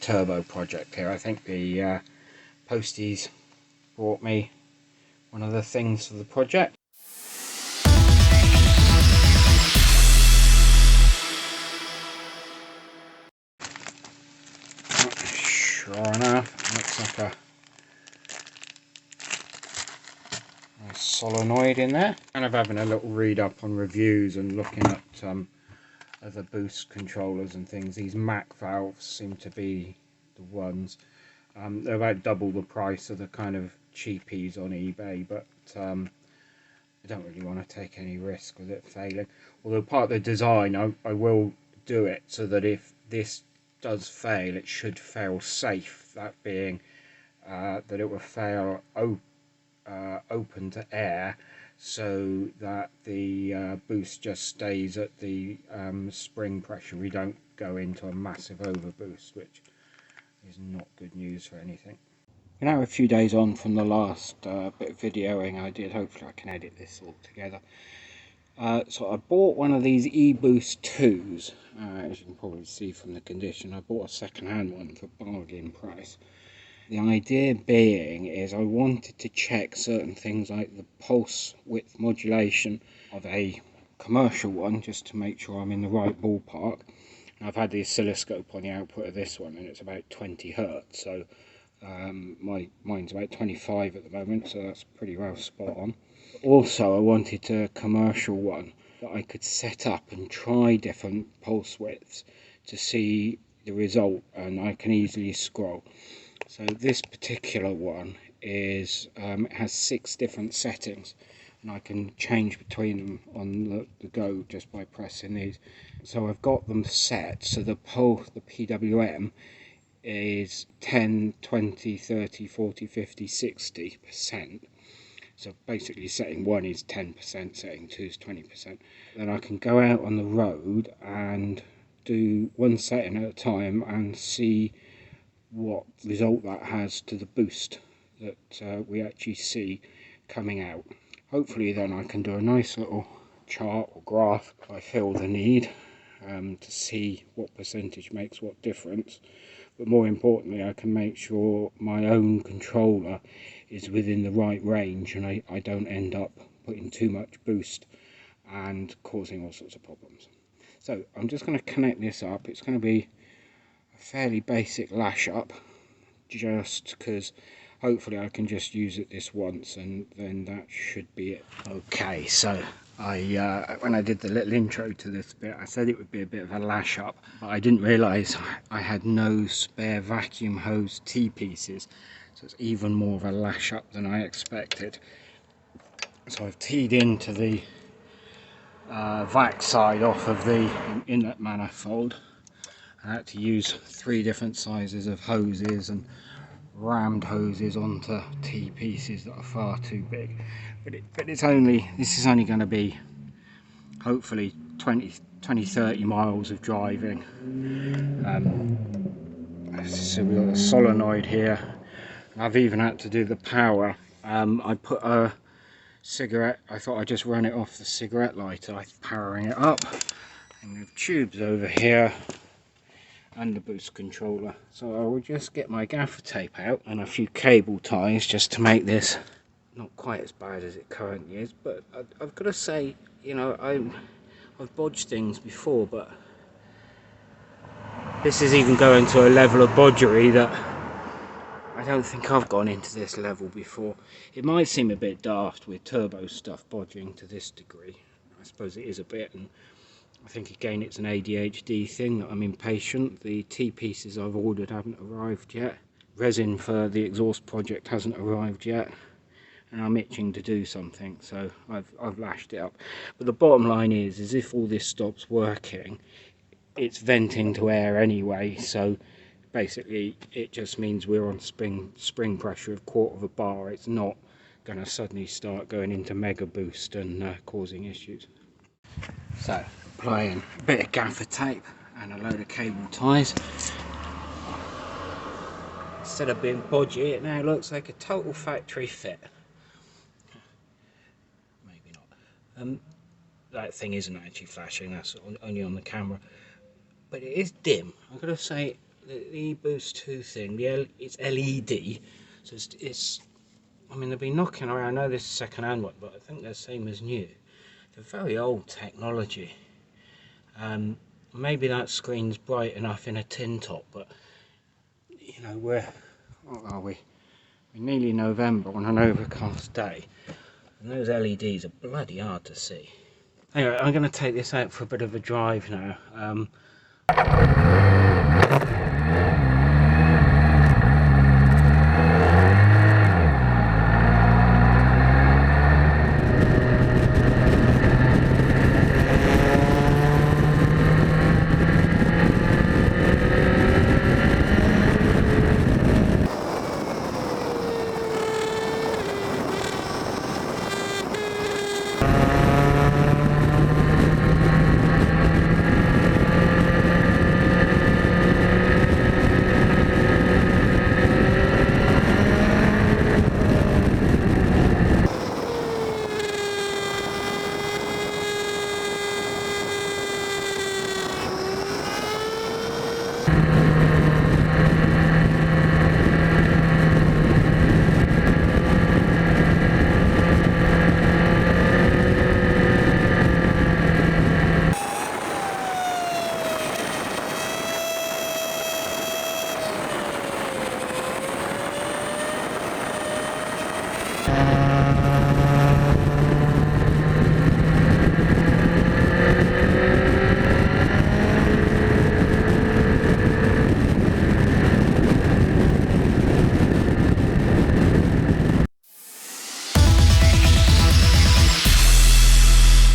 turbo project here. I think the posties brought me one of the things for the project. Sure enough, looks like a solenoid in there. Kind of having a little read up on reviews and looking at other boost controllers and things. These Mac valves seem to be the ones. They're about double the price of the kind of cheapies on eBay, but I don't really want to take any risk with it failing. Although part of the design, I will do it so that if this does fail, it should fail safe. That being that it will fail open to air, so that the boost just stays at the spring pressure. We don't go into a massive overboost, which is not good news for anything. We're now a few days on from the last bit of videoing I did. Hopefully I can edit this all together. So I bought one of these eBoost 2s, as you can probably see from the condition. I bought a second-hand one for bargain price. The idea being is I wanted to check certain things like the pulse width modulation of a commercial one, just to make sure I'm in the right ballpark. And I've had the oscilloscope on the output of this one and it's about 20 Hertz, so mine's about 25 at the moment, so that's pretty well spot on. Also I wanted a commercial one that I could set up and try different pulse widths to see the result, and I can easily scroll. So this particular one is it has 6 different settings, and I can change between them on the go just by pressing these. So I've got them set so the PWM is 10, 20, 30, 40, 50, 60%. So basically setting 1 is 10%, setting 2 is 20%. Then I can go out on the road and do one setting at a time and see what result that has to the boost that we actually see coming out. Hopefully then I can do a nice little chart or graph if I feel the need to see what percentage makes what difference. But more importantly, I can make sure my own controller is within the right range and I don't end up putting too much boost and causing all sorts of problems. So I'm just going to connect this up. It's going to be a fairly basic lash up, just because hopefully I can just use it this once and then that should be it. Okay, so when I did the little intro to this bit, I said it would be a bit of a lash up, but I didn't realise I had no spare vacuum hose T-pieces, so it's even more of a lash up than I expected. So I've teed into the vac side off of the inlet manifold. I had to use 3 different sizes of hoses and rammed hoses onto T-pieces that are far too big. But this is only going to be hopefully 20-30 miles of driving. So we've got a solenoid here. I've even had to do the power. I put a cigarette, I thought I'd just run it off the cigarette lighter, powering it up. And we have tubes over here and the boost controller. So I will just get my gaffer tape out and a few cable ties just to make this not quite as bad as it currently is. But I've got to say, you know, I've bodged things before, but this is even going to a level of bodgery that I don't think I've gone into this level before. It might seem a bit daft with turbo stuff bodging to this degree. I suppose it is a bit, and I think again it's an ADHD thing that I'm impatient. The T-pieces I've ordered haven't arrived yet. Resin for the exhaust project hasn't arrived yet. And I'm itching to do something, so I've lashed it up. But the bottom line is if all this stops working, it's venting to air anyway, so basically it just means we're on spring pressure of 1/4 bar. It's not going to suddenly start going into mega boost and causing issues. So applying a bit of gaffer tape and a load of cable ties. Instead of being bodgy, it now looks like a total factory fit. Maybe not. That thing isn't actually flashing, that's only on the camera. But it is dim. I've got to say, the eBoost 2 thing, it's LED, so it's I mean, they've been knocking around. I know this is second-hand one, but I think they're the same as new. They're very old technology. Maybe that screen's bright enough in a tin top, but you know, what are we? We're nearly November on an overcast day, and those LEDs are bloody hard to see. Anyway, I'm going to take this out for a bit of a drive now.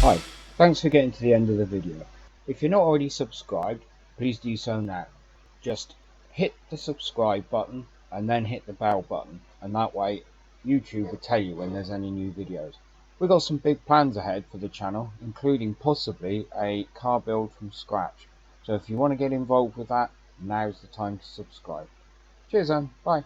Hi, thanks for getting to the end of the video. If you're not already subscribed, please do so now. Just hit the subscribe button and then hit the bell button, and that way YouTube will tell you when there's any new videos. We've got some big plans ahead for the channel, including possibly a car build from scratch. So if you want to get involved with that, now's the time to subscribe. Cheers then, bye.